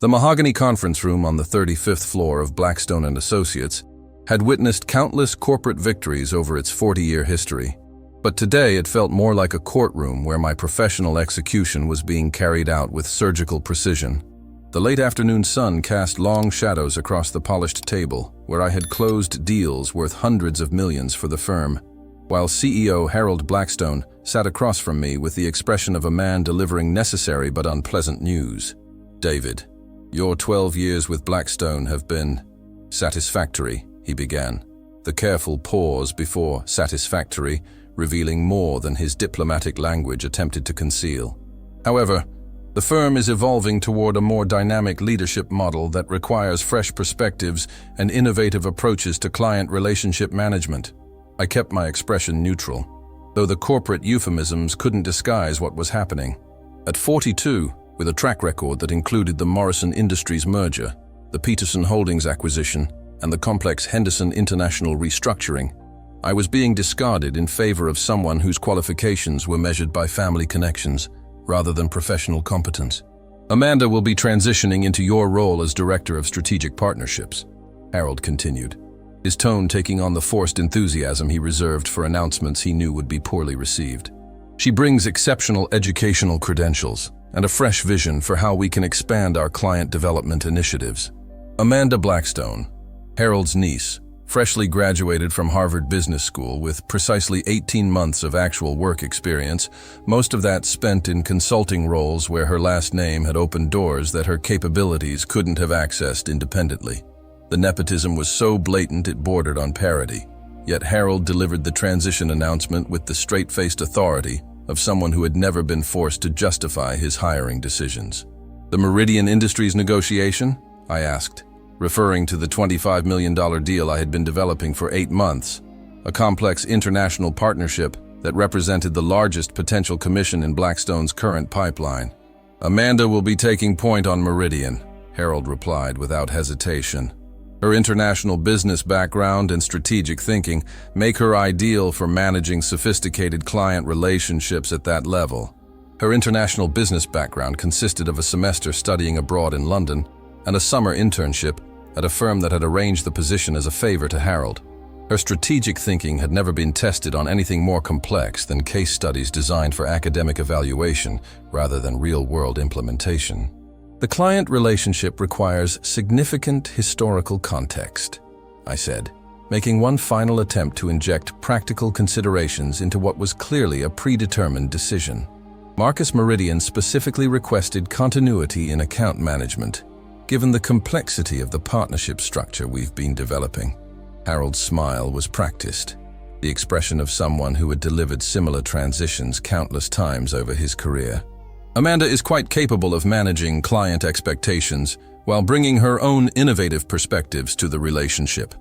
The mahogany conference room on the 35th floor of Blackstone and Associates had witnessed countless corporate victories over its 40-year history. But today it felt more like a courtroom where my professional execution was being carried out with surgical precision. The late afternoon sun cast long shadows across the polished table, where I had closed deals worth hundreds of millions for the firm, while CEO Harold Blackstone sat across from me with the expression of a man delivering necessary but unpleasant news. "David, your 12 years with Blackstone have been satisfactory," he began, the careful pause before satisfactory revealing more than his diplomatic language attempted to conceal. "However, the firm is evolving toward a more dynamic leadership model that requires fresh perspectives and innovative approaches to client relationship management." I kept my expression neutral, though the corporate euphemisms couldn't disguise what was happening. At 42, with a track record that included the Morrison Industries merger, the Peterson Holdings acquisition, and the complex Henderson International restructuring, I was being discarded in favor of someone whose qualifications were measured by family connections rather than professional competence. "Amanda will be transitioning into your role as Director of Strategic Partnerships," Harold continued, his tone taking on the forced enthusiasm he reserved for announcements he knew would be poorly received. "She brings exceptional educational credentials and a fresh vision for how we can expand our client development initiatives." Amanda Blackstone, Harold's niece, freshly graduated from Harvard Business School with precisely 18 months of actual work experience, most of that spent in consulting roles where her last name had opened doors that her capabilities couldn't have accessed independently. The nepotism was so blatant it bordered on parody, yet Harold delivered the transition announcement with the straight-faced authority of someone who had never been forced to justify his hiring decisions. "The Meridian Industries negotiation?" I asked, referring to the $25 million deal I had been developing for 8 months, a complex international partnership that represented the largest potential commission in Blackstone's current pipeline. "Amanda will be taking point on Meridian," Harold replied without hesitation. "Her international business background and strategic thinking make her ideal for managing sophisticated client relationships at that level." Her international business background consisted of a semester studying abroad in London and a summer internship at a firm that had arranged the position as a favor to Harold. Her strategic thinking had never been tested on anything more complex than case studies designed for academic evaluation rather than real-world implementation. "The client relationship requires significant historical context," I said, making one final attempt to inject practical considerations into what was clearly a predetermined decision. Marcus Meridian specifically requested continuity in account management, given the complexity of the partnership structure we've been developing. Harold's smile was practiced, the expression of someone who had delivered similar transitions countless times over his career. "Amanda is quite capable of managing client expectations while bringing her own innovative perspectives to the relationship.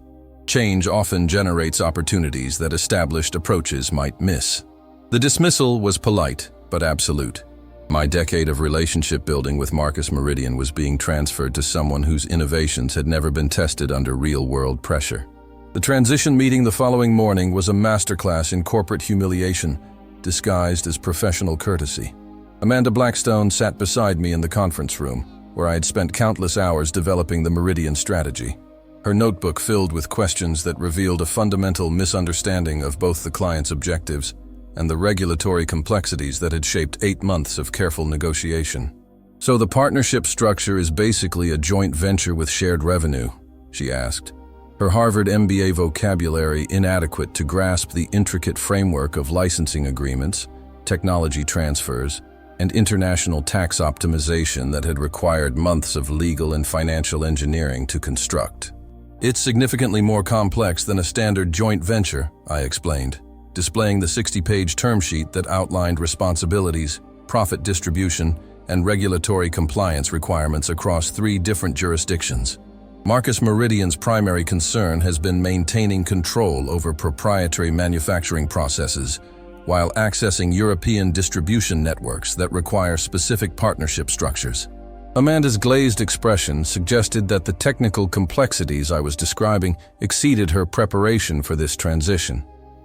Change often generates opportunities that established approaches might miss." The dismissal was polite but absolute. My decade of relationship building with Marcus Meridian was being transferred to someone whose innovations had never been tested under real-world pressure. The transition meeting the following morning was a masterclass in corporate humiliation, disguised as professional courtesy. Amanda Blackstone sat beside me in the conference room, where I had spent countless hours developing the Meridian strategy, her notebook filled with questions that revealed a fundamental misunderstanding of both the client's objectives and the regulatory complexities that had shaped 8 months of careful negotiation. "So the partnership structure is basically a joint venture with shared revenue?" she asked, her Harvard MBA vocabulary inadequate to grasp the intricate framework of licensing agreements, technology transfers, and international tax optimization that had required months of legal and financial engineering to construct. "It's significantly more complex than a standard joint venture," I explained, displaying the 60-page term sheet that outlined responsibilities, profit distribution, and regulatory compliance requirements across 3 different jurisdictions. Marcus Meridian's primary concern has been maintaining control over proprietary manufacturing processes while accessing European distribution networks that require specific partnership structures. Amanda's glazed expression suggested that the technical complexities I was describing exceeded her preparation for this transition.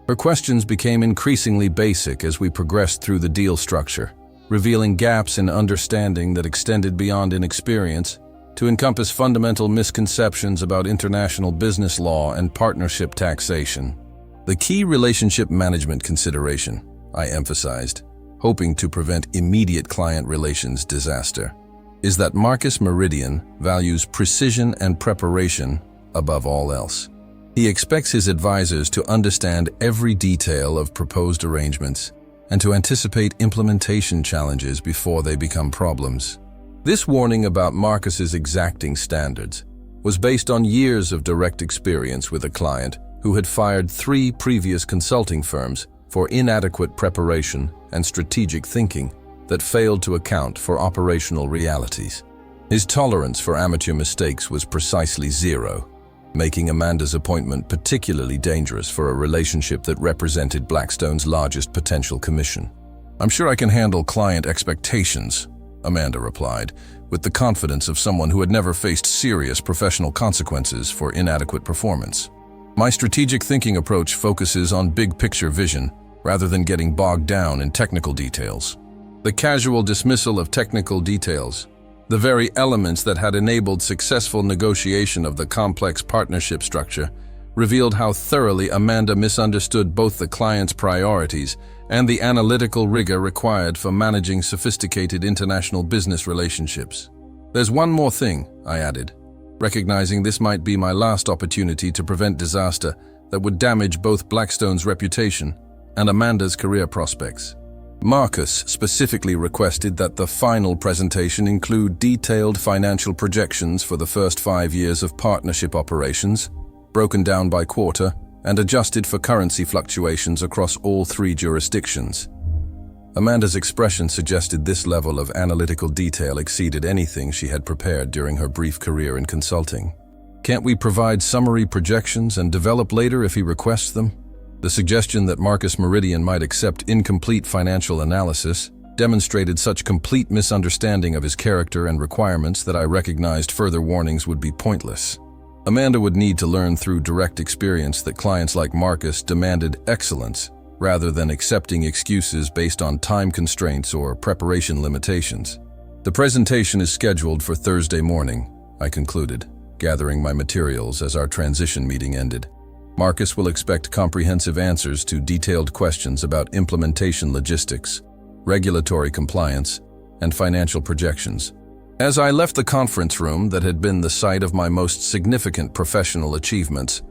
Her questions became increasingly basic as we progressed through the deal structure, revealing gaps in understanding that extended beyond inexperience. to encompass fundamental misconceptions about international business law and partnership taxation. The key relationship management consideration, I emphasized, hoping to prevent immediate client relations disaster, is that Marcus Meridian values precision and preparation above all else. He expects his advisors to understand every detail of proposed arrangements and to anticipate implementation challenges before they become problems. This warning about Marcus's exacting standards was based on years of direct experience with a client who had fired 3 previous consulting firms for inadequate preparation and strategic thinking that failed to account for operational realities. His tolerance for amateur mistakes was precisely 0, making Amanda's appointment particularly dangerous for a relationship that represented Blackstone's largest potential commission. "I'm sure I can handle client expectations," Amanda replied, with the confidence of someone who had never faced serious professional consequences for inadequate performance. "My strategic thinking approach focuses on big-picture vision rather than getting bogged down in technical details." The casual dismissal of technical details, the very elements that had enabled successful negotiation of the complex partnership structure, revealed how thoroughly Amanda misunderstood both the client's priorities and the analytical rigor required for managing sophisticated international business relationships. "There's one more thing," I added, recognizing this might be my last opportunity to prevent disaster that would damage both Blackstone's reputation and Amanda's career prospects. Marcus specifically requested that the final presentation include detailed financial projections for the first 5 years of partnership operations, broken down by quarter and adjusted for currency fluctuations across all 3 jurisdictions. Amanda's expression suggested this level of analytical detail exceeded anything she had prepared during her brief career in consulting. "Can't we provide summary projections and develop later if he requests them?" The suggestion that Marcus Meridian might accept incomplete financial analysis demonstrated such complete misunderstanding of his character and requirements that I recognized further warnings would be pointless. Amanda would need to learn through direct experience that clients like Marcus demanded excellence rather than accepting excuses based on time constraints or preparation limitations. "The presentation is scheduled for Thursday morning," I concluded, gathering my materials as our transition meeting ended. "Marcus will expect comprehensive answers to detailed questions about implementation logistics, regulatory compliance, and financial projections." As I left the conference room that had been the site of my most significant professional achievements,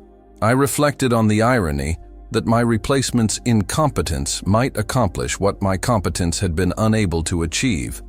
I reflected on the irony that my replacement's incompetence might accomplish what my competence had been unable to achieve,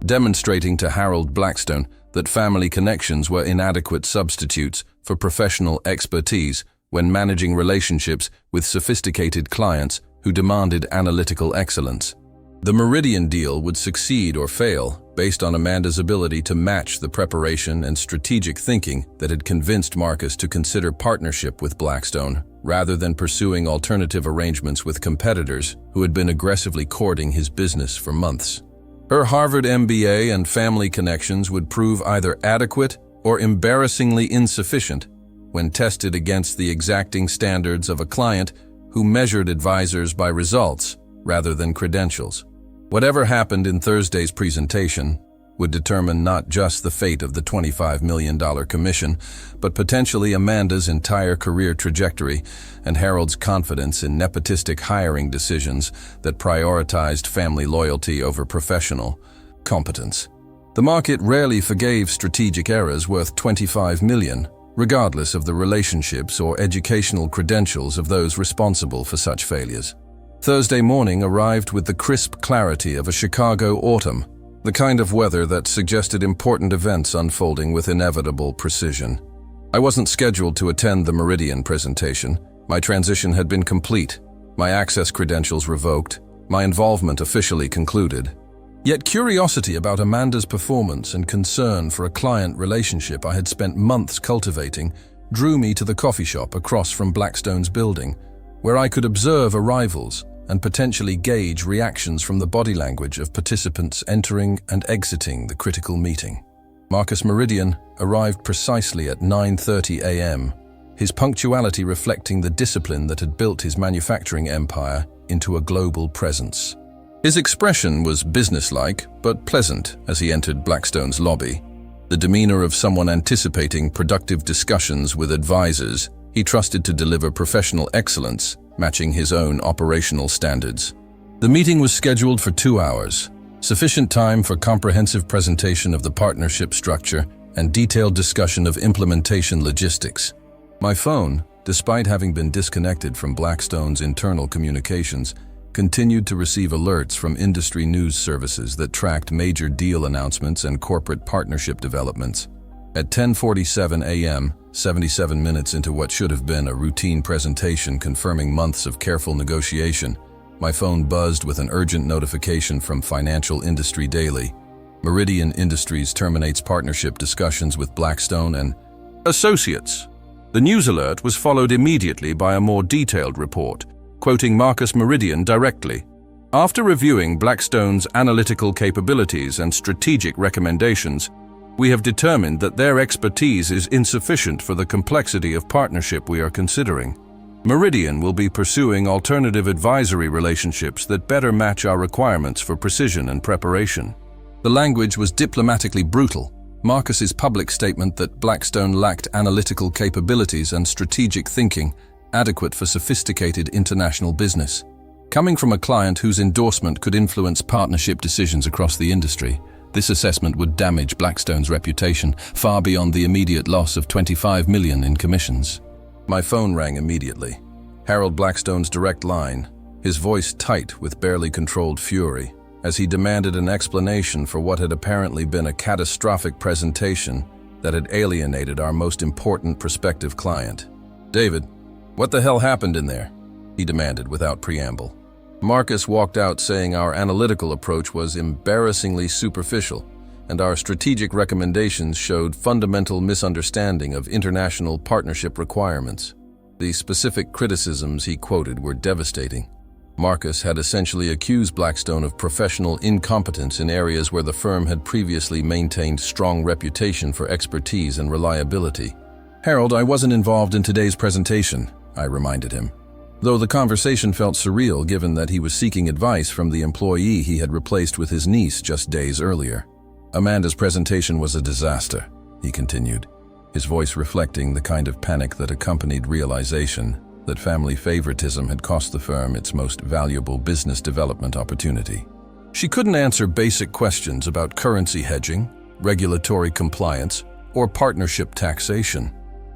demonstrating to Harold Blackstone that family connections were inadequate substitutes for professional expertise when managing relationships with sophisticated clients who demanded analytical excellence. The Meridian deal would succeed or fail based on Amanda's ability to match the preparation and strategic thinking that had convinced Marcus to consider partnership with Blackstone rather than pursuing alternative arrangements with competitors who had been aggressively courting his business for months. Her Harvard MBA and family connections would prove either adequate or embarrassingly insufficient when tested against the exacting standards of a client who measured advisors by results rather than credentials. Whatever happened in Thursday's presentation would determine not just the fate of the $25 million commission, but potentially Amanda's entire career trajectory and Harold's confidence in nepotistic hiring decisions that prioritized family loyalty over professional competence. The market rarely forgave strategic errors worth $25 million, regardless of the relationships or educational credentials of those responsible for such failures. Thursday morning arrived with the crisp clarity of a Chicago autumn, the kind of weather that suggested important events unfolding with inevitable precision. I wasn't scheduled to attend the Meridian presentation. My transition had been complete, my access credentials revoked, my involvement officially concluded. Yet curiosity about Amanda's performance and concern for a client relationship I had spent months cultivating drew me to the coffee shop across from Blackstone's building, where I could observe arrivals and potentially gauge reactions from the body language of participants entering and exiting the critical meeting. Marcus Meridian arrived precisely at 9:30 a.m., his punctuality reflecting the discipline that had built his manufacturing empire into a global presence. His expression was businesslike but pleasant as he entered Blackstone's lobby. The demeanor of someone anticipating productive discussions with advisors he trusted to deliver professional excellence, matching his own operational standards. The meeting was scheduled for 2 hours, sufficient time for comprehensive presentation of the partnership structure and detailed discussion of implementation logistics. My phone, despite having been disconnected from Blackstone's internal communications, continued to receive alerts from industry news services that tracked major deal announcements and corporate partnership developments. At 10:47 a.m., 77 minutes into what should have been a routine presentation confirming months of careful negotiation, my phone buzzed with an urgent notification from Financial Industry Daily. Meridian Industries terminates partnership discussions with Blackstone and Associates. The news alert was followed immediately by a more detailed report, quoting Marcus Meridian directly. After reviewing Blackstone's analytical capabilities and strategic recommendations, we have determined that their expertise is insufficient for the complexity of partnership we are considering. Meridian will be pursuing alternative advisory relationships that better match our requirements for precision and preparation. The language was diplomatically brutal. Marcus's public statement that Blackstone lacked analytical capabilities and strategic thinking adequate for sophisticated international business. Coming from a client whose endorsement could influence partnership decisions across the industry, this assessment would damage Blackstone's reputation far beyond the immediate loss of $25 million in commissions. My phone rang immediately. Harold Blackstone's direct line, his voice tight with barely controlled fury, as he demanded an explanation for what had apparently been a catastrophic presentation that had alienated our most important prospective client. "David, what the hell happened in there?" he demanded without preamble. Marcus walked out saying our analytical approach was embarrassingly superficial, and our strategic recommendations showed fundamental misunderstanding of international partnership requirements. The specific criticisms he quoted were devastating. Marcus had essentially accused Blackstone of professional incompetence in areas where the firm had previously maintained strong reputation for expertise and reliability. "Harold, I wasn't involved in today's presentation," I reminded him, though the conversation felt surreal given that he was seeking advice from the employee he had replaced with his niece just days earlier. "Amanda's presentation was a disaster," he continued, his voice reflecting the kind of panic that accompanied realization that family favoritism had cost the firm its most valuable business development opportunity. "She couldn't answer basic questions about currency hedging, regulatory compliance, or partnership taxation."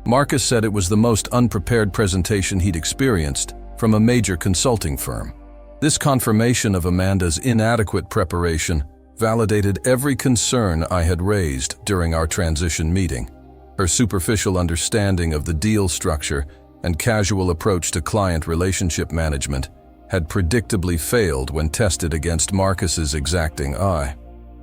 Marcus said it was the most unprepared presentation he'd experienced from a major consulting firm. This confirmation of Amanda's inadequate preparation validated every concern I had raised during our transition meeting. Her superficial understanding of the deal structure and casual approach to client relationship management had predictably failed when tested against Marcus's exacting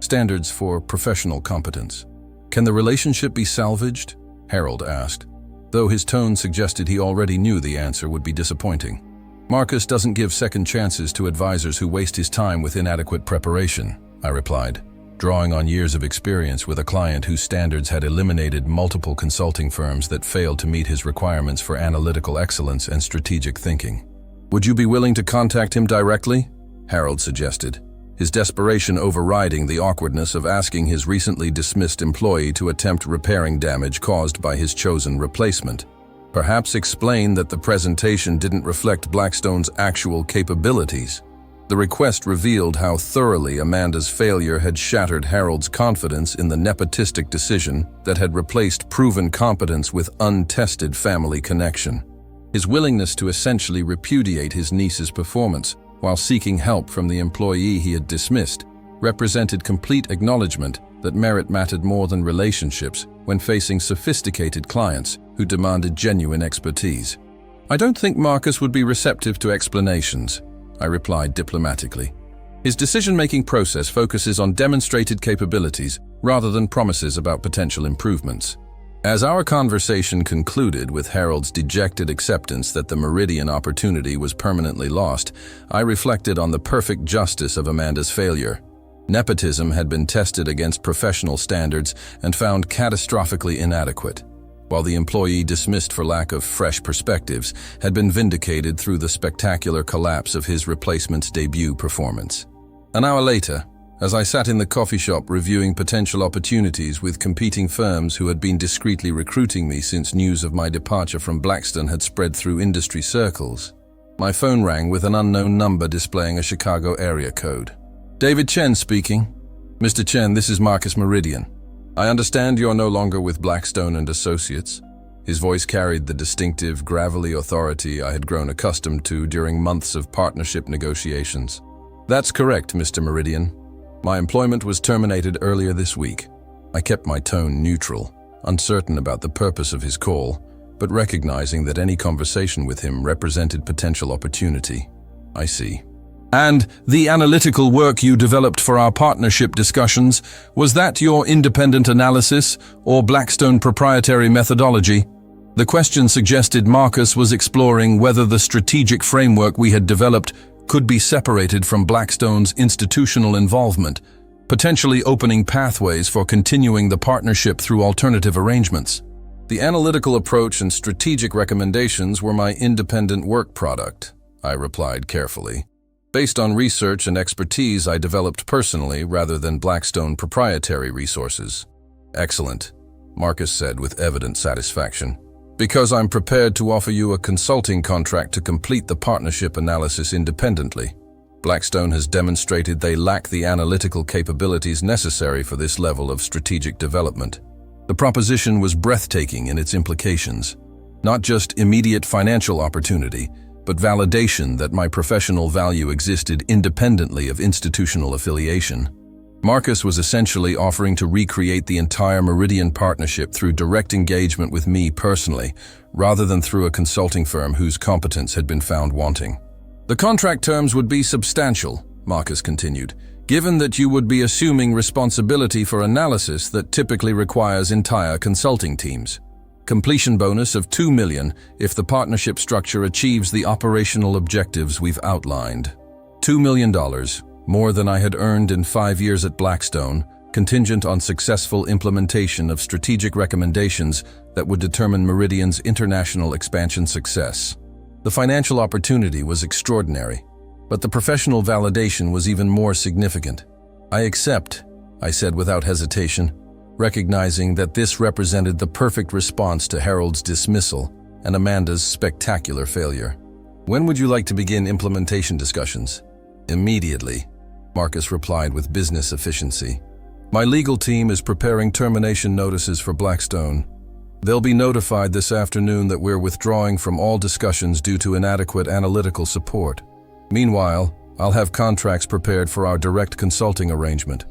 standards for professional competence. "Can the relationship be salvaged?" Harold asked, though his tone suggested he already knew the answer would be disappointing. "Marcus doesn't give second chances to advisors who waste his time with inadequate preparation," I replied, drawing on years of experience with a client whose standards had eliminated multiple consulting firms that failed to meet his requirements for analytical excellence and strategic thinking. "Would you be willing to contact him directly?" Harold suggested, his desperation overriding the awkwardness of asking his recently dismissed employee to attempt repairing damage caused by his chosen replacement. Perhaps explain that the presentation didn't reflect Blackstone's actual capabilities. The request revealed how thoroughly Amanda's failure had shattered Harold's confidence in the nepotistic decision that had replaced proven competence with untested family connection. His willingness to essentially repudiate his niece's performance while seeking help from the employee he had dismissed represented complete acknowledgement that merit mattered more than relationships when facing sophisticated clients who demanded genuine expertise. "I don't think Marcus would be receptive to explanations," I replied diplomatically. "His decision-making process focuses on demonstrated capabilities rather than promises about potential improvements." As our conversation concluded with Harold's dejected acceptance that the Meridian opportunity was permanently lost, I reflected on the perfect justice of Amanda's failure. Nepotism had been tested against professional standards and found catastrophically inadequate, while the employee dismissed for lack of fresh perspectives had been vindicated through the spectacular collapse of his replacement's debut performance. An hour later, as I sat in the coffee shop reviewing potential opportunities with competing firms who had been discreetly recruiting me since news of my departure from Blackstone had spread through industry circles. My phone rang with an unknown number displaying a Chicago area code. David Chen speaking. Mr. Chen, this is Marcus Meridian. I understand you're no longer with Blackstone and Associates. His voice carried the distinctive, gravelly authority I had grown accustomed to during months of partnership negotiations. That's correct, Mr. Meridian. My employment was terminated earlier this week. I kept my tone neutral, uncertain about the purpose of his call, but recognizing that any conversation with him represented potential opportunity. I see. And the analytical work you developed for our partnership discussions, was that your independent analysis or Blackstone proprietary methodology? The question suggested Marcus was exploring whether the strategic framework we had developed could be separated from Blackstone's institutional involvement, potentially opening pathways for continuing the partnership through alternative arrangements. The analytical approach and strategic recommendations were my independent work product, I replied carefully, based on research and expertise I developed personally rather than Blackstone proprietary resources. Excellent, Marcus said with evident satisfaction. Because I'm prepared to offer you a consulting contract to complete the partnership analysis independently. Blackstone has demonstrated they lack the analytical capabilities necessary for this level of strategic development. The proposition was breathtaking in its implications. Not just immediate financial opportunity, but validation that my professional value existed independently of institutional affiliation. Marcus was essentially offering to recreate the entire Meridian partnership through direct engagement with me personally, rather than through a consulting firm whose competence had been found wanting. The contract terms would be substantial, Marcus continued, given that you would be assuming responsibility for analysis that typically requires entire consulting teams. Completion bonus of $2 million if the partnership structure achieves the operational objectives we've outlined. $2 million. More than I had earned in 5 years at Blackstone, contingent on successful implementation of strategic recommendations that would determine Meridian's international expansion success. The financial opportunity was extraordinary, but the professional validation was even more significant. I accept, I said without hesitation, recognizing that this represented the perfect response to Harold's dismissal and Amanda's spectacular failure. When would you like to begin implementation discussions? Immediately, Marcus replied with business efficiency. My legal team is preparing termination notices for Blackstone. They'll be notified this afternoon that we're withdrawing from all discussions due to inadequate analytical support. Meanwhile, I'll have contracts prepared for our direct consulting arrangement.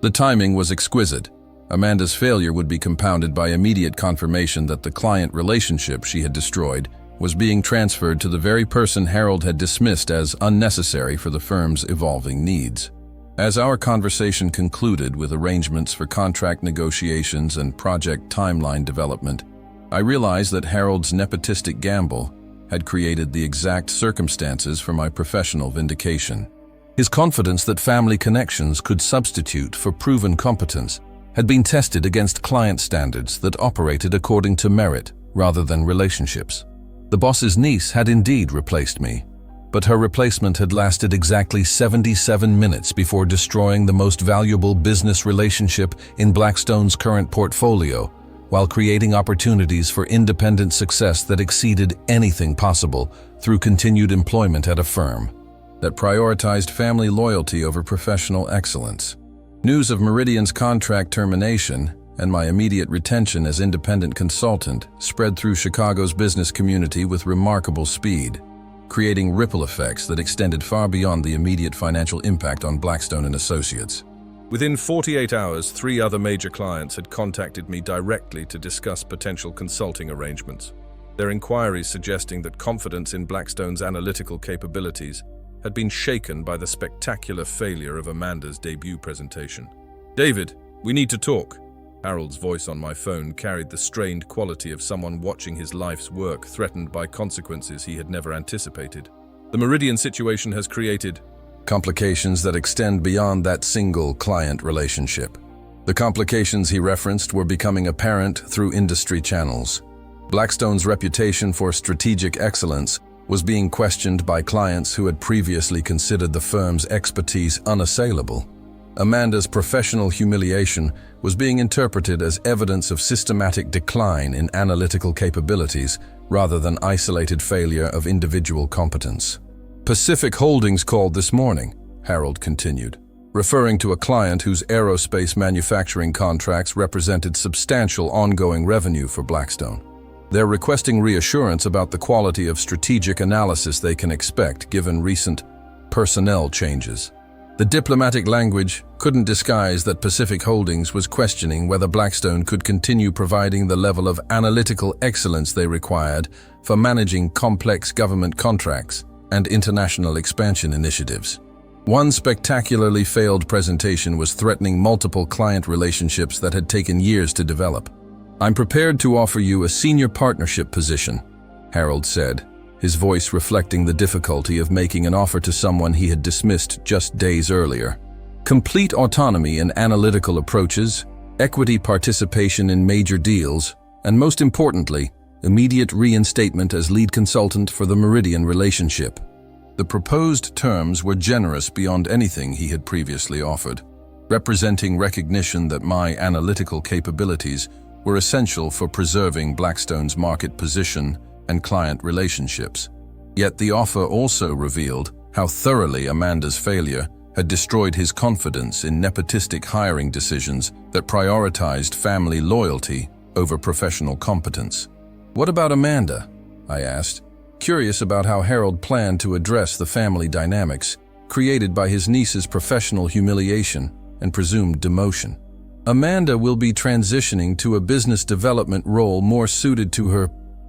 The timing was exquisite. Amanda's failure would be compounded by immediate confirmation that the client relationship she had destroyed was being transferred to the very person Harold had dismissed as unnecessary for the firm's evolving needs. As our conversation concluded with arrangements for contract negotiations and project timeline development, I realized that Harold's nepotistic gamble had created the exact circumstances for my professional vindication. His confidence that family connections could substitute for proven competence had been tested against client standards that operated according to merit rather than relationships. The boss's niece had indeed replaced me, but her replacement had lasted exactly 77 minutes before destroying the most valuable business relationship in Blackstone's current portfolio, while creating opportunities for independent success that exceeded anything possible through continued employment at a firm that prioritized family loyalty over professional excellence. News of Meridian's contract termination and my immediate retention as independent consultant spread through Chicago's business community with remarkable speed, creating ripple effects that extended far beyond the immediate financial impact on Blackstone and Associates. Within 48 hours, 3 other major clients had contacted me directly to discuss potential consulting arrangements, their inquiries suggesting that confidence in Blackstone's analytical capabilities had been shaken by the spectacular failure of Amanda's debut presentation. "David, we need to talk." Harold's voice on my phone carried the strained quality of someone watching his life's work threatened by consequences he had never anticipated. The Meridian situation has created complications that extend beyond that single client relationship. The complications he referenced were becoming apparent through industry channels. Blackstone's reputation for strategic excellence was being questioned by clients who had previously considered the firm's expertise unassailable. Amanda's professional humiliation was being interpreted as evidence of systematic decline in analytical capabilities rather than isolated failure of individual competence. Pacific Holdings called this morning, Harold continued, referring to a client whose aerospace manufacturing contracts represented substantial ongoing revenue for Blackstone. They're requesting reassurance about the quality of strategic analysis they can expect given recent personnel changes. The diplomatic language couldn't disguise that Pacific Holdings was questioning whether Blackstone could continue providing the level of analytical excellence they required for managing complex government contracts and international expansion initiatives. One spectacularly failed presentation was threatening multiple client relationships that had taken years to develop. "I'm prepared to offer you a senior partnership position," Harold said, his voice reflecting the difficulty of making an offer to someone he had dismissed just days earlier. "Complete autonomy in analytical approaches, equity participation in major deals, and most importantly, immediate reinstatement as lead consultant for the Meridian relationship." The proposed terms were generous beyond anything he had previously offered, representing recognition that my analytical capabilities were essential for preserving Blackstone's market position and client relationships. Yet the offer also revealed how thoroughly Amanda's failure had destroyed his confidence in nepotistic hiring decisions that prioritized family loyalty over professional competence. "What about Amanda?" I asked, curious about how Harold planned to address the family dynamics created by his niece's professional humiliation and presumed demotion. "Amanda will be transitioning to a business development role more suited to her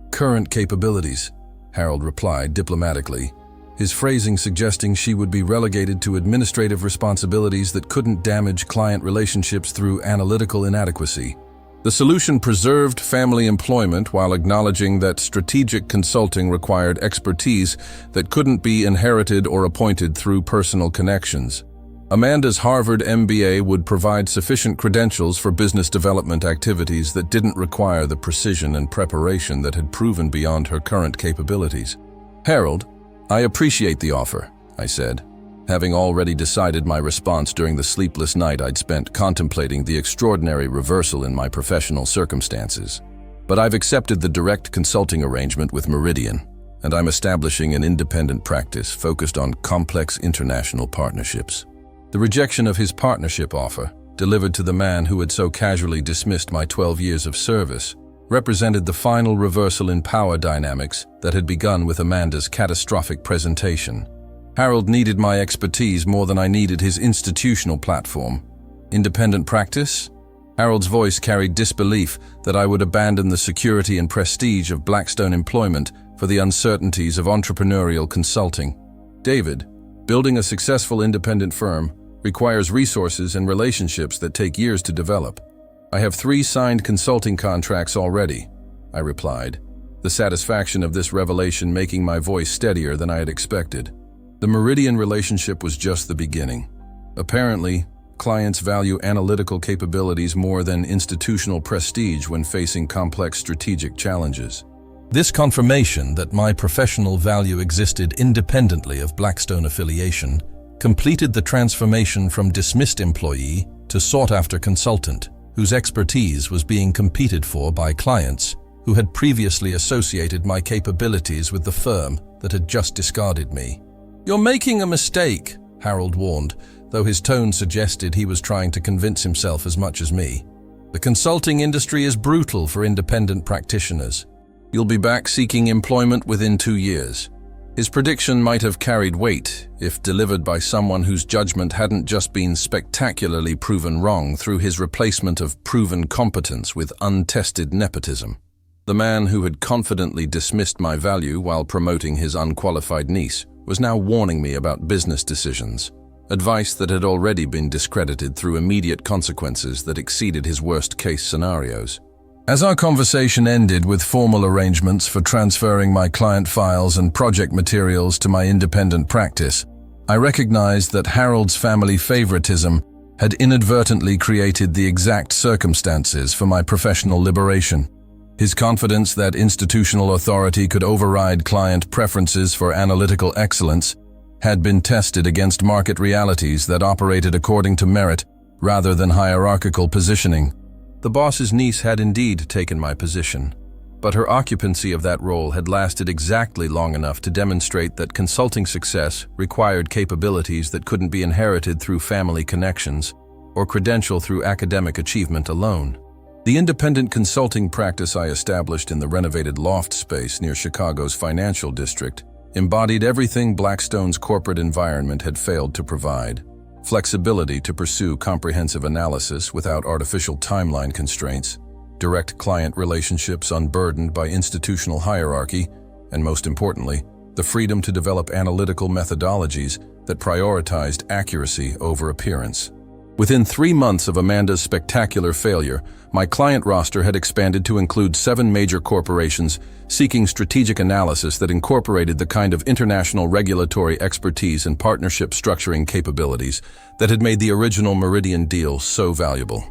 current capabilities," Harold replied diplomatically, his phrasing suggesting she would be relegated to administrative responsibilities that couldn't damage client relationships through analytical inadequacy. The solution preserved family employment while acknowledging that strategic consulting required expertise that couldn't be inherited or appointed through personal connections. Amanda's Harvard MBA would provide sufficient credentials for business development activities that didn't require the precision and preparation that had proven beyond her current capabilities. "Harold, I appreciate the offer," I said, having already decided my response during the sleepless night I'd spent contemplating the extraordinary reversal in my professional circumstances. "But I've accepted the direct consulting arrangement with Meridian, and I'm establishing an independent practice focused on complex international partnerships." The rejection of his partnership offer, delivered to the man who had so casually dismissed my 12 years of service, represented the final reversal in power dynamics that had begun with Amanda's catastrophic presentation. Harold needed my expertise more than I needed his institutional platform. Independent practice? Harold's voice carried disbelief that I would abandon the security and prestige of Blackstone employment for the uncertainties of entrepreneurial consulting. "David, building a successful independent firm requires resources and relationships that take years to develop. I have 3 signed consulting contracts already," I replied, the satisfaction of this revelation making my voice steadier than I had expected. The Meridian relationship was just the beginning. Apparently, clients value analytical capabilities more than institutional prestige when facing complex strategic challenges. This confirmation that my professional value existed independently of Blackstone affiliation completed the transformation from dismissed employee to sought-after consultant, whose expertise was being competed for by clients who had previously associated my capabilities with the firm that had just discarded me. "You're making a mistake," Harold warned, though his tone suggested he was trying to convince himself as much as me. "The consulting industry is brutal for independent practitioners. You'll be back seeking employment within 2 years." His prediction might have carried weight if delivered by someone whose judgment hadn't just been spectacularly proven wrong through his replacement of proven competence with untested nepotism. The man who had confidently dismissed my value while promoting his unqualified niece was now warning me about business decisions, advice that had already been discredited through immediate consequences that exceeded his worst-case scenarios. As our conversation ended with formal arrangements for transferring my client files and project materials to my independent practice, I recognized that Harold's family favoritism had inadvertently created the exact circumstances for my professional liberation. His confidence that institutional authority could override client preferences for analytical excellence had been tested against market realities that operated according to merit rather than hierarchical positioning. The boss's niece had indeed taken my position, but her occupancy of that role had lasted exactly long enough to demonstrate that consulting success required capabilities that couldn't be inherited through family connections or credential through academic achievement alone. The independent consulting practice I established in the renovated loft space near Chicago's financial district embodied everything Blackstone's corporate environment had failed to provide: flexibility to pursue comprehensive analysis without artificial timeline constraints, direct client relationships unburdened by institutional hierarchy, and most importantly, the freedom to develop analytical methodologies that prioritized accuracy over appearance. Within 3 months of Amanda's spectacular failure, my client roster had expanded to include 7 major corporations seeking strategic analysis that incorporated the kind of international regulatory expertise and partnership structuring capabilities that had made the original Meridian deal so valuable.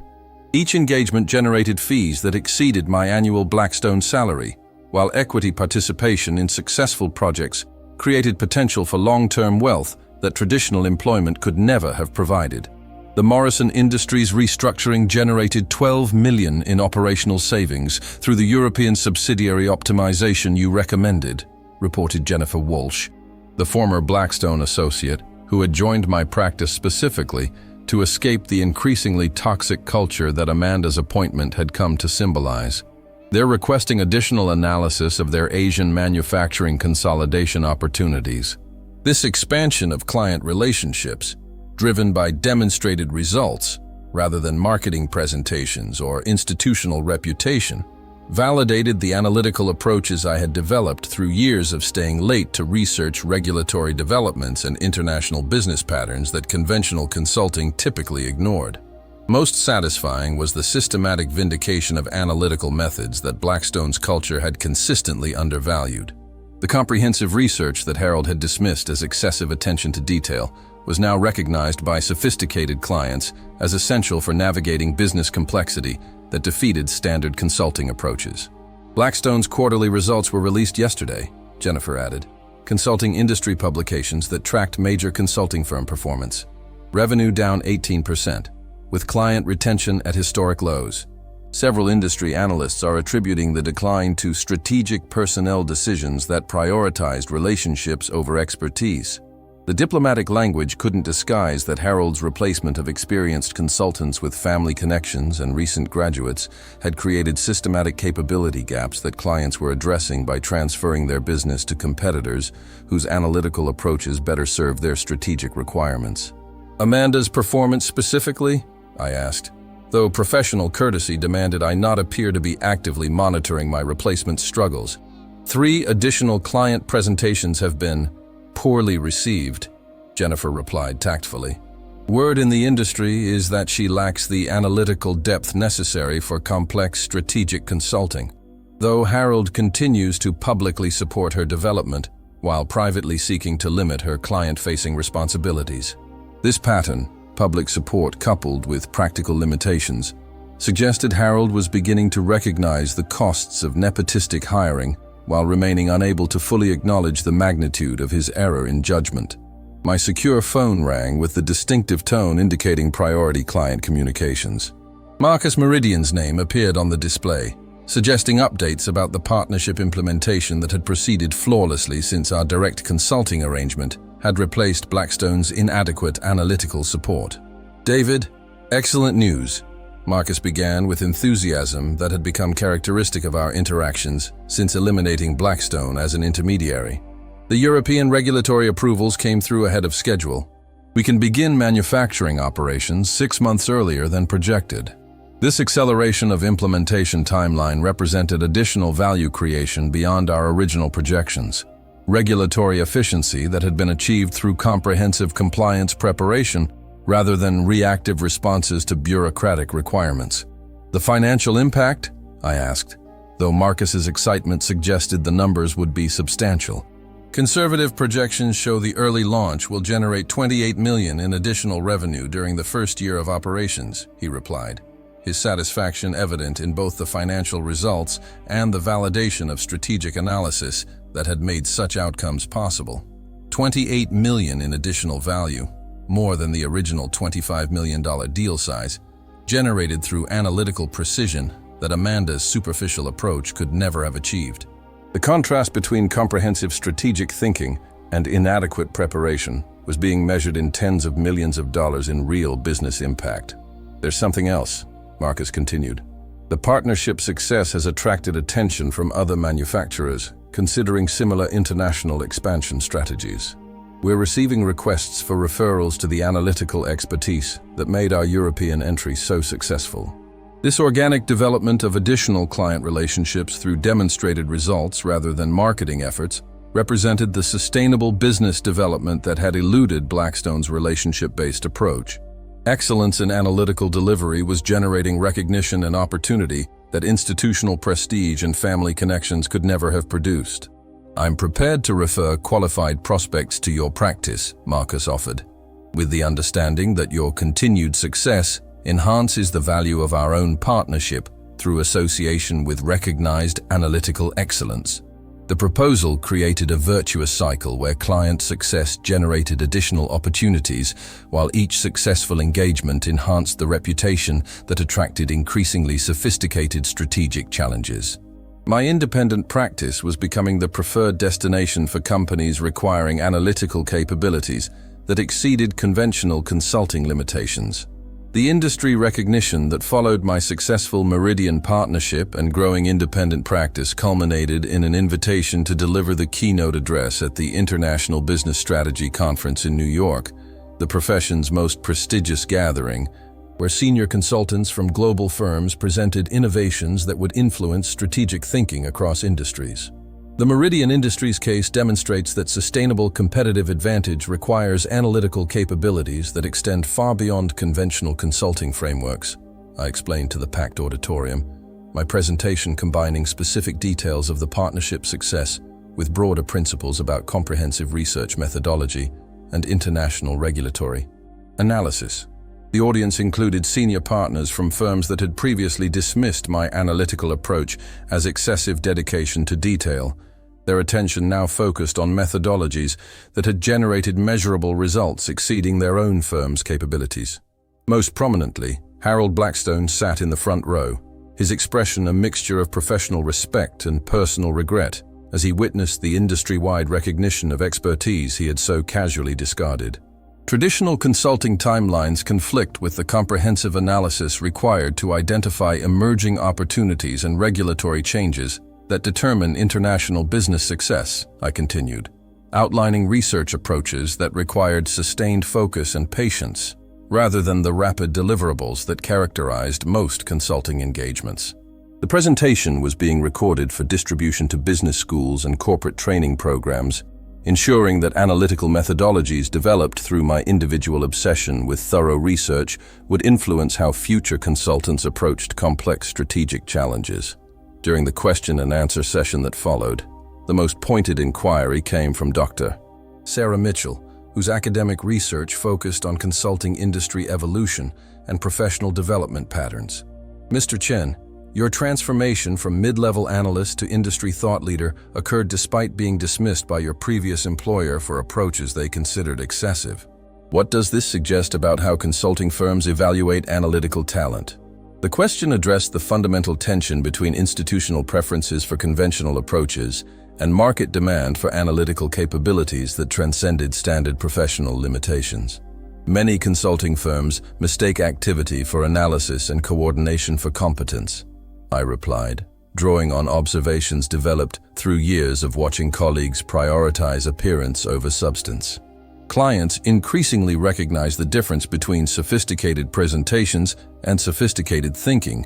Each engagement generated fees that exceeded my annual Blackstone salary, while equity participation in successful projects created potential for long-term wealth that traditional employment could never have provided. The Morrison Industries restructuring generated $12 million in operational savings through the European subsidiary optimization you recommended, reported Jennifer Walsh, the former Blackstone associate who had joined my practice specifically to escape the increasingly toxic culture that Amanda's appointment had come to symbolize. They're requesting additional analysis of their Asian manufacturing consolidation opportunities. This expansion of client relationships, driven by demonstrated results rather than marketing presentations or institutional reputation, validated the analytical approaches I had developed through years of staying late to research regulatory developments and international business patterns that conventional consulting typically ignored. Most satisfying was the systematic vindication of analytical methods that Blackstone's culture had consistently undervalued. The comprehensive research that Harold had dismissed as excessive attention to detail was now recognized by sophisticated clients as essential for navigating business complexity that defeated standard consulting approaches. Blackstone's quarterly results were released yesterday, Jennifer added, consulting industry publications that tracked major consulting firm performance. Revenue down 18%, with client retention at historic lows. Several industry analysts are attributing the decline to strategic personnel decisions that prioritized relationships over expertise. The diplomatic language couldn't disguise that Harold's replacement of experienced consultants with family connections and recent graduates had created systematic capability gaps that clients were addressing by transferring their business to competitors whose analytical approaches better served their strategic requirements. Amanda's performance specifically? I asked, though professional courtesy demanded I not appear to be actively monitoring my replacement's struggles. 3 additional client presentations have been poorly received, Jennifer replied tactfully. Word in the industry is that she lacks the analytical depth necessary for complex strategic consulting, though Harold continues to publicly support her development while privately seeking to limit her client-facing responsibilities. This pattern, public support coupled with practical limitations, suggested Harold was beginning to recognize the costs of nepotistic hiring while remaining unable to fully acknowledge the magnitude of his error in judgment. My secure phone rang with the distinctive tone indicating priority client communications. Marcus Meridian's name appeared on the display, suggesting updates about the partnership implementation that had proceeded flawlessly since our direct consulting arrangement had replaced Blackstone's inadequate analytical support. David, excellent news. Marcus began with enthusiasm that had become characteristic of our interactions since eliminating Blackstone as an intermediary. The European regulatory approvals came through ahead of schedule. We can begin manufacturing operations 6 months earlier than projected. This acceleration of implementation timeline represented additional value creation beyond our original projections. Regulatory efficiency that had been achieved through comprehensive compliance preparation rather than reactive responses to bureaucratic requirements. The financial impact? I asked, though Marcus's excitement suggested the numbers would be substantial. Conservative projections show the early launch will generate $28 million in additional revenue during the first year of operations, he replied, his satisfaction evident in both the financial results and the validation of strategic analysis that had made such outcomes possible. $28 million in additional value, more than the original $25 million deal size, generated through analytical precision that Amanda's superficial approach could never have achieved. The contrast between comprehensive strategic thinking and inadequate preparation was being measured in tens of millions of dollars in real business impact. There's something else, Marcus continued. The partnership's success has attracted attention from other manufacturers, considering similar international expansion strategies. We're receiving requests for referrals to the analytical expertise that made our European entry so successful. This organic development of additional client relationships through demonstrated results rather than marketing efforts represented the sustainable business development that had eluded Blackstone's relationship-based approach. Excellence in analytical delivery was generating recognition and opportunity that institutional prestige and family connections could never have produced. I'm prepared to refer qualified prospects to your practice, Marcus offered, with the understanding that your continued success enhances the value of our own partnership through association with recognized analytical excellence. The proposal created a virtuous cycle where client success generated additional opportunities, while each successful engagement enhanced the reputation that attracted increasingly sophisticated strategic challenges. My independent practice was becoming the preferred destination for companies requiring analytical capabilities that exceeded conventional consulting limitations. The industry recognition that followed my successful Meridian partnership and growing independent practice culminated in an invitation to deliver the keynote address at the International Business Strategy Conference in New York, the profession's most prestigious gathering, where senior consultants from global firms presented innovations that would influence strategic thinking across industries. The Meridian Industries case demonstrates that sustainable competitive advantage requires analytical capabilities that extend far beyond conventional consulting frameworks, I explained to the packed auditorium, my presentation combining specific details of the partnership's success with broader principles about comprehensive research methodology and international regulatory analysis. The audience included senior partners from firms that had previously dismissed my analytical approach as excessive dedication to detail. Their attention now focused on methodologies that had generated measurable results exceeding their own firm's capabilities. Most prominently, Harold Blackstone sat in the front row, his expression a mixture of professional respect and personal regret as he witnessed the industry-wide recognition of expertise he had so casually discarded. Traditional consulting timelines conflict with the comprehensive analysis required to identify emerging opportunities and regulatory changes that determine international business success, I continued, outlining research approaches that required sustained focus and patience, rather than the rapid deliverables that characterized most consulting engagements. The presentation was being recorded for distribution to business schools and corporate training programs, ensuring that analytical methodologies developed through my individual obsession with thorough research would influence how future consultants approached complex strategic challenges. During the question and answer session that followed, the most pointed inquiry came from Dr. Sarah Mitchell, whose academic research focused on consulting industry evolution and professional development patterns. Mr. Chen, your transformation from mid-level analyst to industry thought leader occurred despite being dismissed by your previous employer for approaches they considered excessive. What does this suggest about how consulting firms evaluate analytical talent? The question addressed the fundamental tension between institutional preferences for conventional approaches and market demand for analytical capabilities that transcended standard professional limitations. Many consulting firms mistake activity for analysis and coordination for competence, I replied, drawing on observations developed through years of watching colleagues prioritize appearance over substance. Clients increasingly recognize the difference between sophisticated presentations and sophisticated thinking,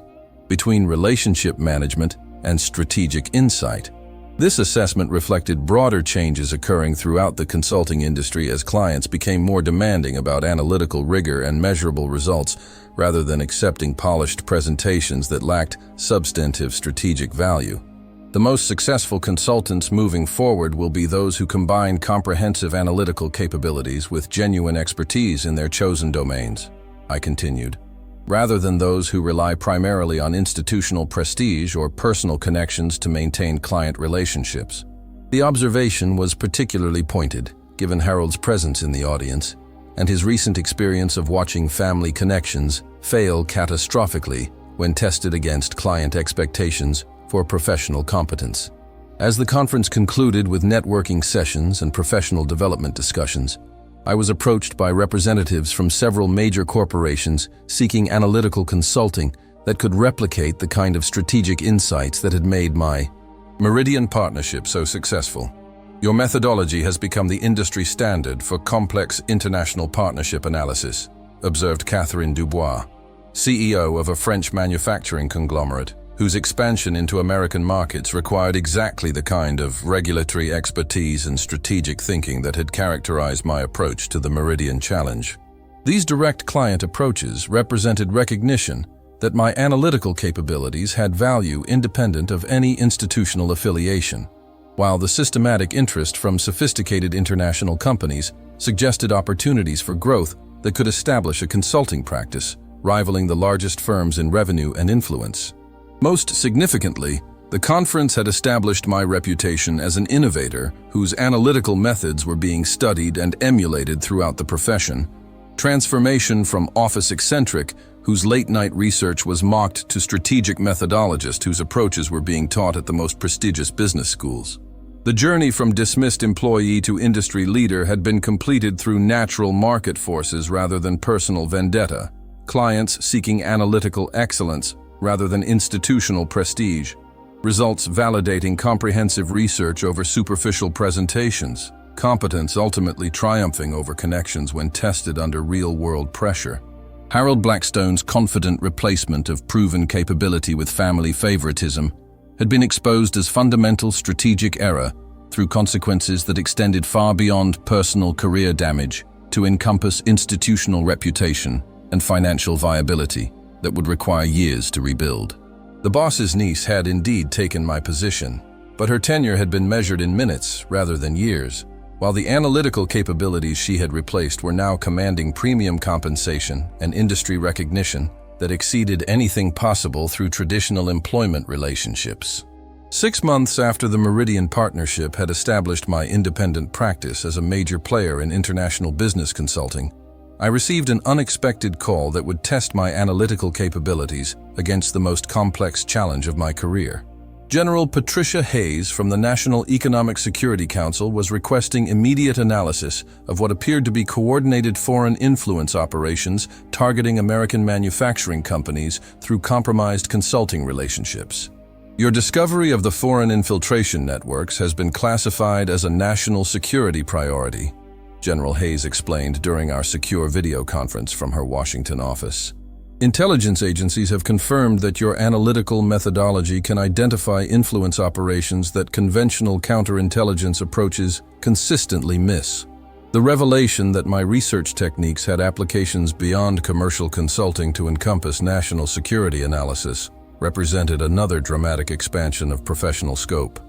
between relationship management and strategic insight. This assessment reflected broader changes occurring throughout the consulting industry as clients became more demanding about analytical rigor and measurable results rather than accepting polished presentations that lacked substantive strategic value. The most successful consultants moving forward will be those who combine comprehensive analytical capabilities with genuine expertise in their chosen domains, I continued, rather than those who rely primarily on institutional prestige or personal connections to maintain client relationships. The observation was particularly pointed, given Harold's presence in the audience and his recent experience of watching family connections fail catastrophically when tested against client expectations for professional competence. As the conference concluded with networking sessions and professional development discussions, I was approached by representatives from several major corporations seeking analytical consulting that could replicate the kind of strategic insights that had made my Meridian partnership so successful. Your methodology has become the industry standard for complex international partnership analysis, observed Catherine Dubois, CEO of a French manufacturing conglomerate, whose expansion into American markets required exactly the kind of regulatory expertise and strategic thinking that had characterized my approach to the Meridian Challenge. These direct client approaches represented recognition that my analytical capabilities had value independent of any institutional affiliation, while the systematic interest from sophisticated international companies suggested opportunities for growth that could establish a consulting practice rivaling the largest firms in revenue and influence. Most significantly, the conference had established my reputation as an innovator whose analytical methods were being studied and emulated throughout the profession. Transformation from office-eccentric, whose late-night research was mocked, to strategic methodologist whose approaches were being taught at the most prestigious business schools. The journey from dismissed employee to industry leader had been completed through natural market forces rather than personal vendetta, clients seeking analytical excellence rather than institutional prestige, results validating comprehensive research over superficial presentations, competence ultimately triumphing over connections when tested under real-world pressure. Harold Blackstone's confident replacement of proven capability with family favoritism had been exposed as fundamental strategic error through consequences that extended far beyond personal career damage to encompass institutional reputation and financial viability that would require years to rebuild. The boss's niece had indeed taken my position, but her tenure had been measured in minutes rather than years, while the analytical capabilities she had replaced were now commanding premium compensation and industry recognition that exceeded anything possible through traditional employment relationships. 6 months after the Meridian partnership had established my independent practice as a major player in international business consulting, I received an unexpected call that would test my analytical capabilities against the most complex challenge of my career. General Patricia Hayes from the National Economic Security Council was requesting immediate analysis of what appeared to be coordinated foreign influence operations targeting American manufacturing companies through compromised consulting relationships. Your discovery of the foreign infiltration networks has been classified as a national security priority, General Hayes explained during our secure video conference from her Washington office. Intelligence agencies have confirmed that your analytical methodology can identify influence operations that conventional counterintelligence approaches consistently miss. The revelation that my research techniques had applications beyond commercial consulting to encompass national security analysis represented another dramatic expansion of professional scope,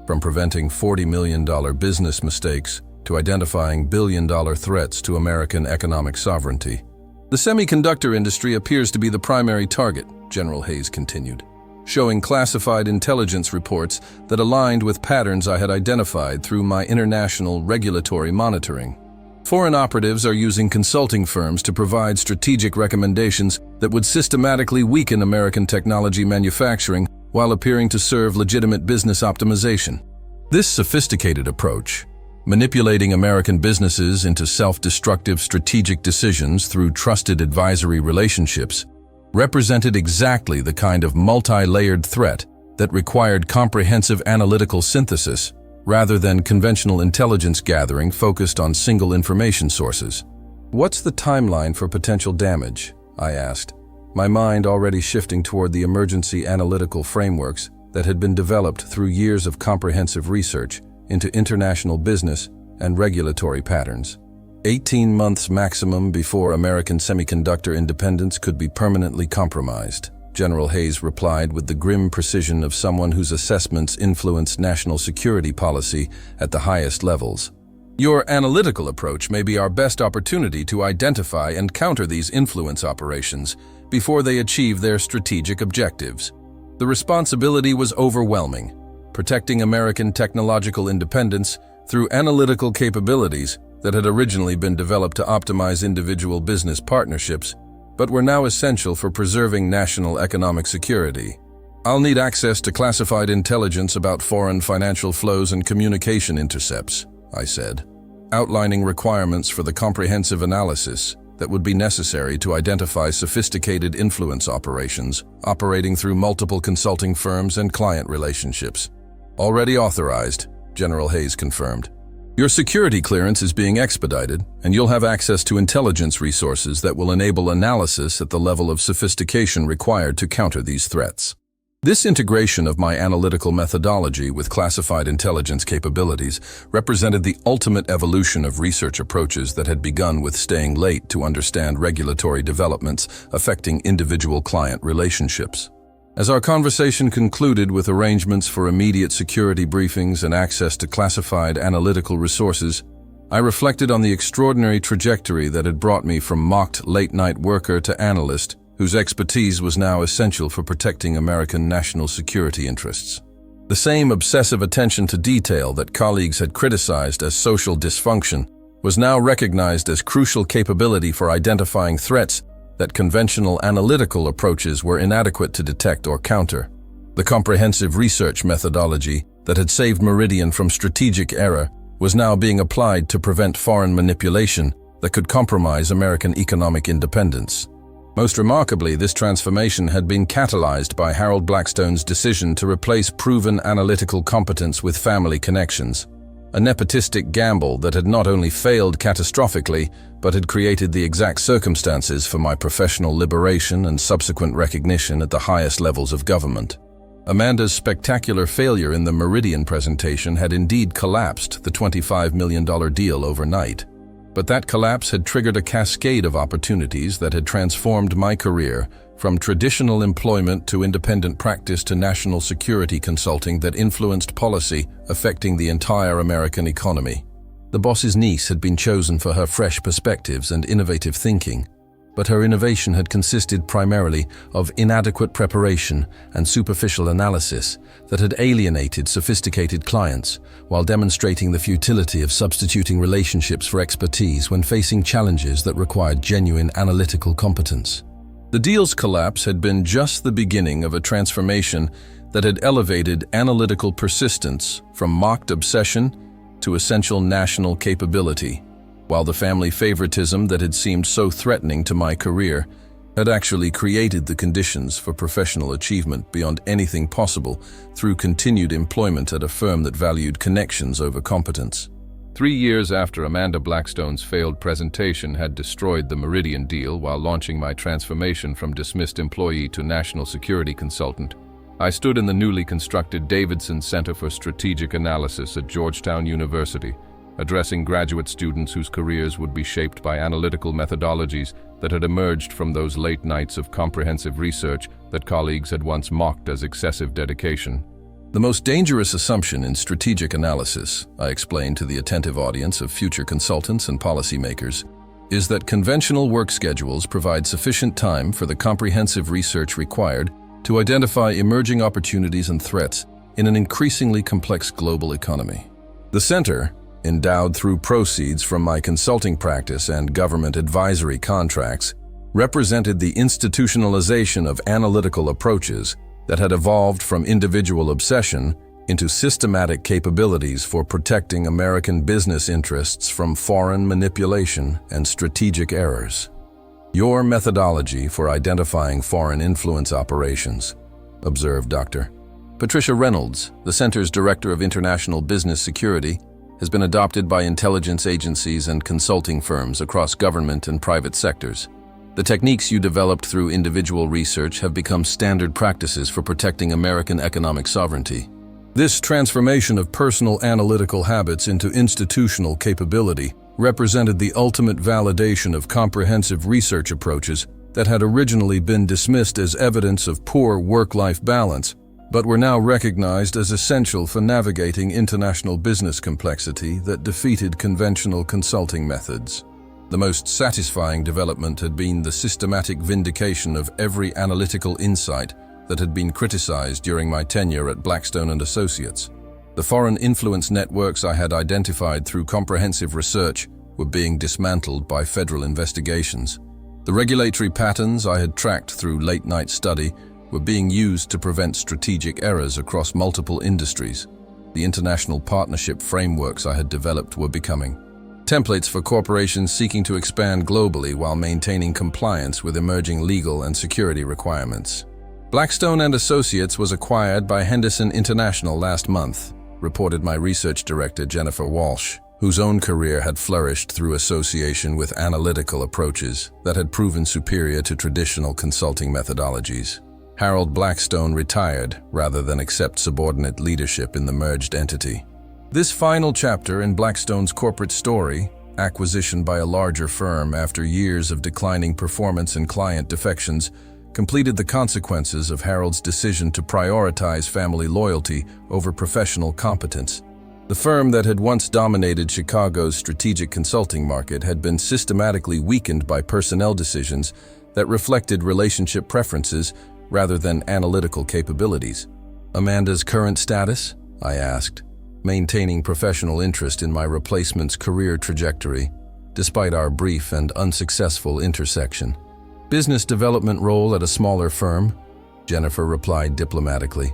from preventing $40 million business mistakes to identifying billion-dollar threats to American economic sovereignty. The semiconductor industry appears to be the primary target, General Hayes continued, showing classified intelligence reports that aligned with patterns I had identified through my international regulatory monitoring. Foreign operatives are using consulting firms to provide strategic recommendations that would systematically weaken American technology manufacturing while appearing to serve legitimate business optimization. This sophisticated approach, manipulating American businesses into self-destructive strategic decisions through trusted advisory relationships, represented exactly the kind of multi-layered threat that required comprehensive analytical synthesis rather than conventional intelligence gathering focused on single information sources. "What's the timeline for potential damage?" I asked, my mind already shifting toward the emergency analytical frameworks that had been developed through years of comprehensive research into international business and regulatory patterns. 18 months maximum before American semiconductor independence could be permanently compromised, General Hayes replied with the grim precision of someone whose assessments influence national security policy at the highest levels. "Your analytical approach may be our best opportunity to identify and counter these influence operations before they achieve their strategic objectives." The responsibility was overwhelming. Protecting American technological independence through analytical capabilities that had originally been developed to optimize individual business partnerships, but were now essential for preserving national economic security. I'll need access to classified intelligence about foreign financial flows and communication intercepts, I said, outlining requirements for the comprehensive analysis that would be necessary to identify sophisticated influence operations operating through multiple consulting firms and client relationships. Already authorized, General Hayes confirmed. Your security clearance is being expedited, and you'll have access to intelligence resources that will enable analysis at the level of sophistication required to counter these threats. This integration of my analytical methodology with classified intelligence capabilities represented the ultimate evolution of research approaches that had begun with staying late to understand regulatory developments affecting individual client relationships. As our conversation concluded with arrangements for immediate security briefings and access to classified analytical resources, I reflected on the extraordinary trajectory that had brought me from mocked late-night worker to analyst, whose expertise was now essential for protecting American national security interests. The same obsessive attention to detail that colleagues had criticized as social dysfunction was now recognized as crucial capability for identifying threats that conventional analytical approaches were inadequate to detect or counter. The comprehensive research methodology that had saved Meridian from strategic error was now being applied to prevent foreign manipulation that could compromise American economic independence. Most remarkably, this transformation had been catalyzed by Harold Blackstone's decision to replace proven analytical competence with family connections, a nepotistic gamble that had not only failed catastrophically, but had created the exact circumstances for my professional liberation and subsequent recognition at the highest levels of government. Amanda's spectacular failure in the Meridian presentation had indeed collapsed the $25 million deal overnight. But that collapse had triggered a cascade of opportunities that had transformed my career from traditional employment to independent practice to national security consulting that influenced policy affecting the entire American economy. The boss's niece had been chosen for her fresh perspectives and innovative thinking, but her innovation had consisted primarily of inadequate preparation and superficial analysis that had alienated sophisticated clients while demonstrating the futility of substituting relationships for expertise when facing challenges that required genuine analytical competence. The deal's collapse had been just the beginning of a transformation that had elevated analytical persistence from mocked obsession to essential national capability, while the family favoritism that had seemed so threatening to my career had actually created the conditions for professional achievement beyond anything possible through continued employment at a firm that valued connections over competence. 3 years after Amanda Blackstone's failed presentation had destroyed the Meridian deal while launching my transformation from dismissed employee to national security consultant, I stood in the newly constructed Davidson Center for Strategic Analysis at Georgetown University, addressing graduate students whose careers would be shaped by analytical methodologies that had emerged from those late nights of comprehensive research that colleagues had once mocked as excessive dedication. The most dangerous assumption in strategic analysis, I explained to the attentive audience of future consultants and policymakers, is that conventional work schedules provide sufficient time for the comprehensive research required to identify emerging opportunities and threats in an increasingly complex global economy. The center, endowed through proceeds from my consulting practice and government advisory contracts, represented the institutionalization of analytical approaches that had evolved from individual obsession into systematic capabilities for protecting American business interests from foreign manipulation and strategic errors. Your methodology for identifying foreign influence operations, observed Dr. Patricia Reynolds, the Center's Director of International Business Security, has been adopted by intelligence agencies and consulting firms across government and private sectors. The techniques you developed through individual research have become standard practices for protecting American economic sovereignty. This transformation of personal analytical habits into institutional capability represented the ultimate validation of comprehensive research approaches that had originally been dismissed as evidence of poor work-life balance, but were now recognized as essential for navigating international business complexity that defeated conventional consulting methods. The most satisfying development had been the systematic vindication of every analytical insight that had been criticized during my tenure at Blackstone and Associates. The foreign influence networks I had identified through comprehensive research were being dismantled by federal investigations. The regulatory patterns I had tracked through late-night study were being used to prevent strategic errors across multiple industries. The international partnership frameworks I had developed were becoming templates for corporations seeking to expand globally while maintaining compliance with emerging legal and security requirements. Blackstone and Associates was acquired by Henderson International last month, reported my research director Jennifer Walsh, whose own career had flourished through association with analytical approaches that had proven superior to traditional consulting methodologies. Harold Blackstone retired rather than accept subordinate leadership in the merged entity. This final chapter in Blackstone's corporate story, acquisition by a larger firm after years of declining performance and client defections, completed the consequences of Harold's decision to prioritize family loyalty over professional competence. The firm that had once dominated Chicago's strategic consulting market had been systematically weakened by personnel decisions that reflected relationship preferences rather than analytical capabilities. Amanda's current status? I asked, maintaining professional interest in my replacement's career trajectory, despite our brief and unsuccessful intersection. Business development role at a smaller firm, Jennifer replied diplomatically.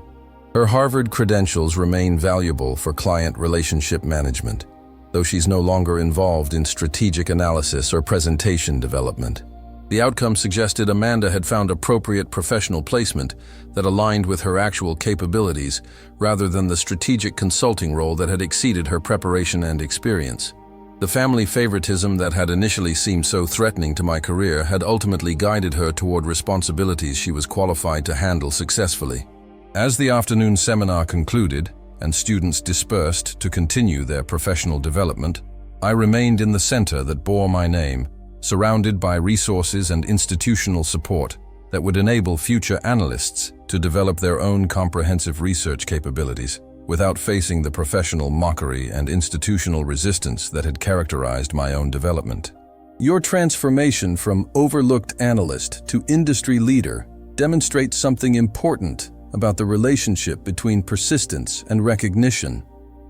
Her Harvard credentials remain valuable for client relationship management, though she's no longer involved in strategic analysis or presentation development. The outcome suggested Amanda had found appropriate professional placement that aligned with her actual capabilities rather than the strategic consulting role that had exceeded her preparation and experience. The family favoritism that had initially seemed so threatening to my career had ultimately guided her toward responsibilities she was qualified to handle successfully. As the afternoon seminar concluded and students dispersed to continue their professional development, I remained in the center that bore my name, surrounded by resources and institutional support that would enable future analysts to develop their own comprehensive research capabilities without facing the professional mockery and institutional resistance that had characterized my own development. Your transformation from overlooked analyst to industry leader demonstrates something important about the relationship between persistence and recognition,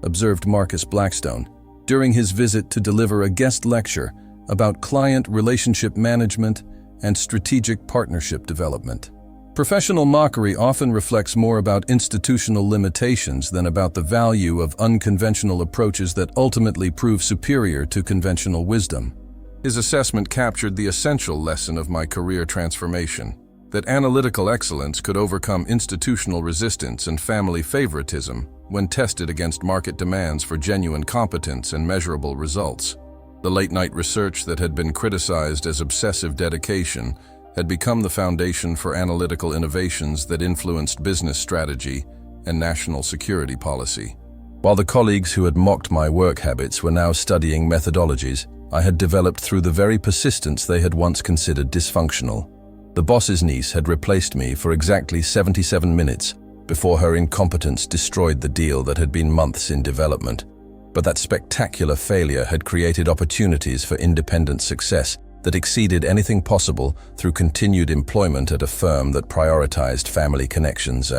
observed Marcus Blackstone during his visit to deliver a guest lecture about client relationship management and strategic partnership development. Professional mockery often reflects more about institutional limitations than about the value of unconventional approaches that ultimately prove superior to conventional wisdom. His assessment captured the essential lesson of my career transformation, that analytical excellence could overcome institutional resistance and family favoritism when tested against market demands for genuine competence and measurable results. The late-night research that had been criticized as obsessive dedication had become the foundation for analytical innovations that influenced business strategy and national security policy. While the colleagues who had mocked my work habits were now studying methodologies I had developed through the very persistence they had once considered dysfunctional. The boss's niece had replaced me for exactly 77 minutes before her incompetence destroyed the deal that had been months in development. But that spectacular failure had created opportunities for independent success that exceeded anything possible through continued employment at a firm that prioritized family connections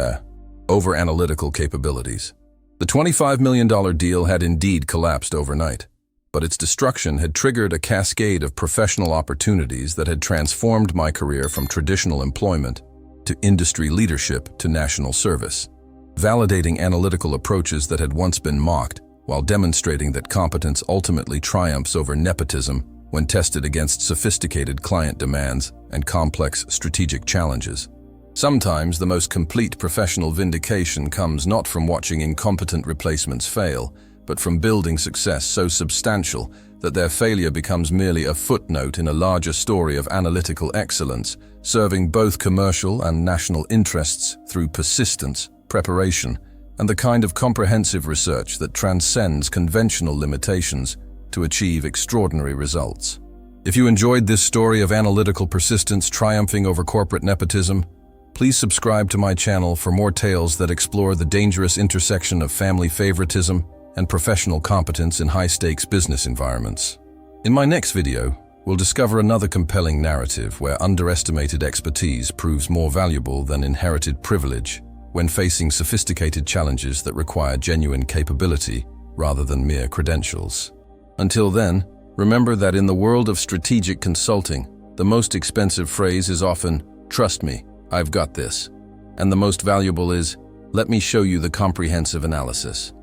over analytical capabilities. The $25 million deal had indeed collapsed overnight, but its destruction had triggered a cascade of professional opportunities that had transformed my career from traditional employment to industry leadership to national service, validating analytical approaches that had once been mocked, while demonstrating that competence ultimately triumphs over nepotism when tested against sophisticated client demands and complex strategic challenges. Sometimes the most complete professional vindication comes not from watching incompetent replacements fail, but from building success so substantial that their failure becomes merely a footnote in a larger story of analytical excellence, serving both commercial and national interests through persistence, preparation, and the kind of comprehensive research that transcends conventional limitations to achieve extraordinary results. If you enjoyed this story of analytical persistence triumphing over corporate nepotism, please subscribe to my channel for more tales that explore the dangerous intersection of family favoritism and professional competence in high-stakes business environments. In my next video, we'll discover another compelling narrative where underestimated expertise proves more valuable than inherited privilege when facing sophisticated challenges that require genuine capability rather than mere credentials. Until then, Remember that in the world of strategic consulting, the most expensive phrase is often, "Trust me, I've got this." And the most valuable is, "Let me show you the comprehensive analysis."